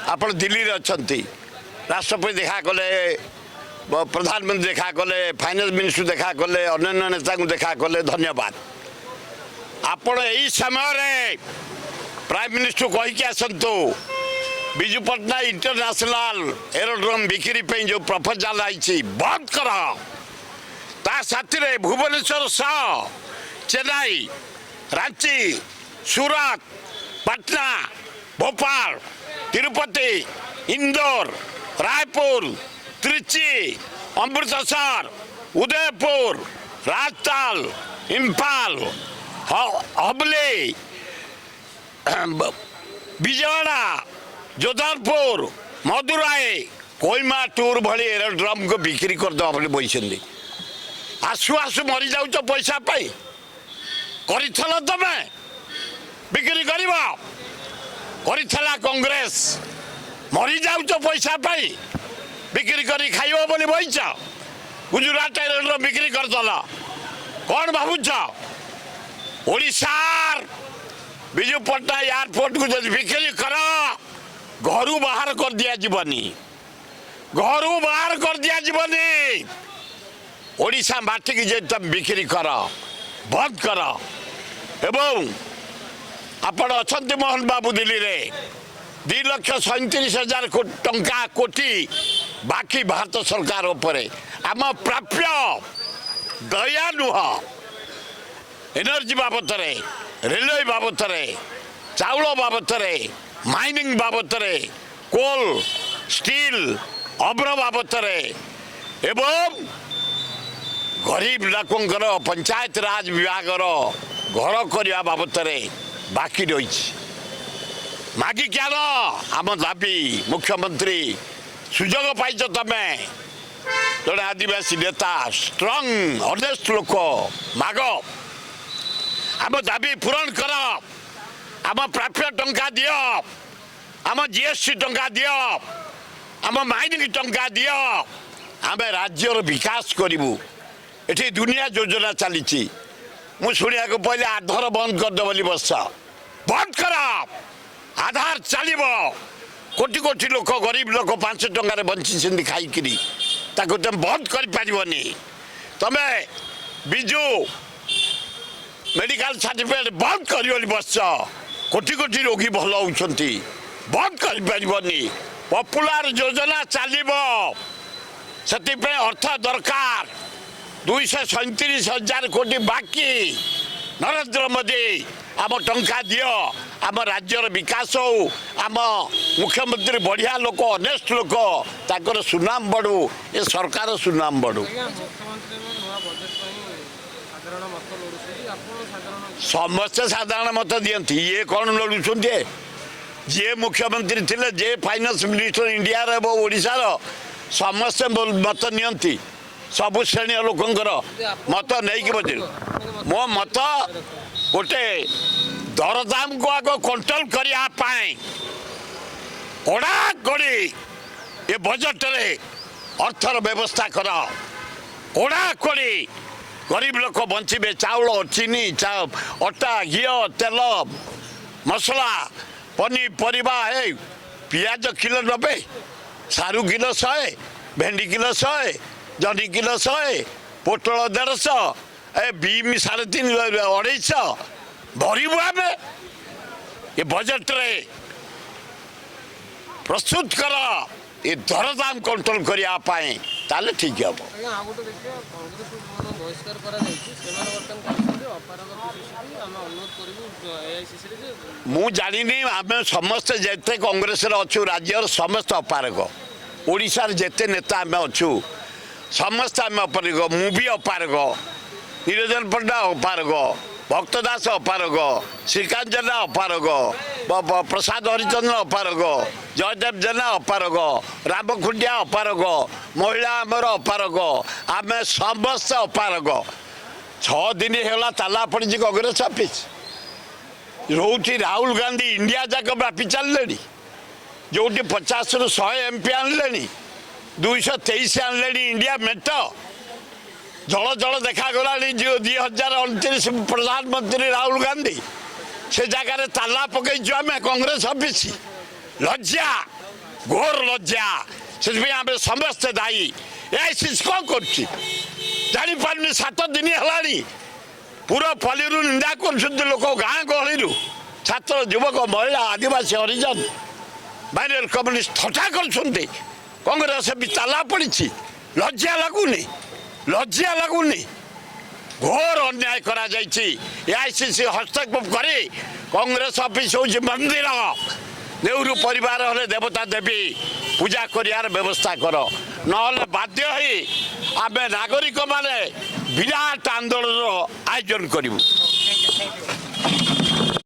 ଆପଣ ଦିଲ୍ଲୀରେ ଅଛନ୍ତି, ରାଷ୍ଟ୍ରପତି ଦେଖା କଲେ, ପ୍ରଧାନମନ୍ତ୍ରୀ ଦେଖା କଲେ, ଫାଇନାନ୍ସ ମିନିଷ୍ଟର ଦେଖା କଲେ, ଅନ୍ୟାନ୍ୟ ନେତାଙ୍କୁ ଦେଖା କଲେ, ଧନ୍ୟବାଦ। ଆପଣ ଏହି ସମୟରେ ପ୍ରାଇମ୍ ମିନିଷ୍ଟର କହିକି ଆସନ୍ତୁ ବିଜୁ ପଟ୍ଟନାୟକ ଇଣ୍ଟରନ୍ୟାସନାଲ ଏରୋଡ୍ରୋମ୍ ବିକ୍ରି ପାଇଁ ଯେଉଁ ପ୍ରପୋଜାଲ ଆଇଛି ବନ୍ଦ କର। ତା ସାଥିରେ ଭୁବନେଶ୍ୱର ସହ ଚେନ୍ନାଇ, ରାଞ୍ଚି, ସୁରତ, ପାଟନା, ଭୋପାଳ, ତିରୁପତି, ଇନ୍ଦୋର, ରାୟପୁର, ତ୍ରିଚି, ଅମୃତସର, ଉଦୟପୁର, ରାଜତାଲ, ଇମ୍ଫାଲ, ହବଲି, ବିଜୟୱାଡ଼ା, जोधपुर, मदुराई, कोइमा टूर भली एरोड्रम को बिक्री करदेव बोली बही आसु आसु मरी जाऊच पैसा पाई तमें बिक्री कर कांग्रेस मरी जाऊच पैसा पाई बिक्री कर खाइब बोली बहीच गुजरात एरोड्रम बिक्री करदेल कौन भावुच ओडिशार विजु पट्टनायक एयरपोर्ट को जब बिक्री कर घर बाहर कर दिया जीवनी घर बाहर कर दिया जीवनी ओडिशा माटी की जे तुम बिक्री कर बंद कर एवं आपण अच्छा मोहन बाबू दिल्ली रे 2,37,000 टंका कोटी बाकी भारत सरकार उपरे आम प्राप्य दया नुह एनर्जी बाबत रेलवे बाबत चाउल बाबत माइनिंग बाबत कोल स्टील अभ्र बाबत एवं गरीब लोकंर पंचायत राज विभाग घर करने बाबत बाकी रही मागी क्या आम दाबी मुख्यमंत्री सुजोग पाइच तमें जड़े आदिवासी नेता स्ट्रंग ऑनेस्ट लोक माग आम दाबी पूरण कर आम प्राप्य टंका दियो आम जीएसटी टंका दियो आम माइनिंग टंका दियो आम राज्यर विकास करूँ ये दुनिया योजना चली मु शुणा पहले आधार बंद करदे बोली बस बंद कर आधार चलो कोटी कोटी लोक गरीब लोक 5 टंकार बंची खाई तुम बंद कर पारनी तमें बिजु मेडिकल सर्टिफिकेट बंद कर बस कोटी कोटी रोगी भल होती बंद कर पारनी पपुलर योजना चलो से अर्थ दरकार 237,000 कोटी बाकी नरेंद्र मोदी आम टंका दियो आम राज्यर विकास हो आम मुख्यमंत्री बढ़िया लोक अनेस्ट लोक ताकर सुनाम बढ़ू ये सरकार सुनाम बढ़ू समस्ते साधारण मत दियंती ये कौन लड़ुंट जे मुख्यमंत्री थे जे फाइनान्स मिनिस्टर इंडिया ओडिशार समस्ते मत नियंती सबु श्रेणी लोकंर मत नहीं बजे मो मत गोटे दरदाम को आग कंट्रोल करने कड़ा कड़ी ये बजट रे अर्थर व्यवस्था कर कड़ा कड़ी गरीब लोक बंचे चाउल चीनी अटा घी तेल मसला पनीपरिया पियाज किलो 90 सारू किलो 100 भेंडी किलो 100 जनी किलो 100 पोटल 150 ए बीम 350 250 भरबू आम ये बजट रे प्रस्तुत कर ये दरदाम कंट्रोल करने ताले ठीक हम मु जानी आम समस्ते जिते कांग्रेस अच्छु राज्यर समस्त अपारक ओडिशार जिते नेता आम अच्छु समस्त आम अपारक मु भी अपारक निरंजन पंडा अपारक भक्त दास अपारक श्रीकांत जेना अपारक प्रसाद हरिचंद्र अपारक जयदेव जेना अपारक रामखुंडिया अपारक महिला आमर अपारक आम समस्त अपारक 6 दिन है ताला पड़ी कांग्रेस ऑफिस रोटी राहुल गांधी इंडिया जाक व्यापी चलिए जो 50 ରୁ 100 MP आनले 223 आनले इंडिया मेट जल जल देखागला जो 2029 प्रधानमंत्री राहुल गांधी से जगार ताला पकईचु आम कांग्रेस ऑफिस लज्जा घोर लज्जा से आम समस्ते दायी एआईसीसी कौन कर 7 दिन है पूरा पल्ली निंदा कर लोक गाँ गहली छात्र युवक महिला आदिवासी हरिजन माइनर कम्युनिस्ट थटा कर कांग्रेस भी ताला पड़ी लज्जा लगुनि घोर अन्याय करा एआईसीसी हस्तक्षेप करे कांग्रेस ऑफिस हूँ मंदिर नेहरू परिवार हेले देवता देवी पूजा कर व्यवस्था कर ना बाध्य आम नागरिक माने विराट आंदोलन आयोजन करूँ।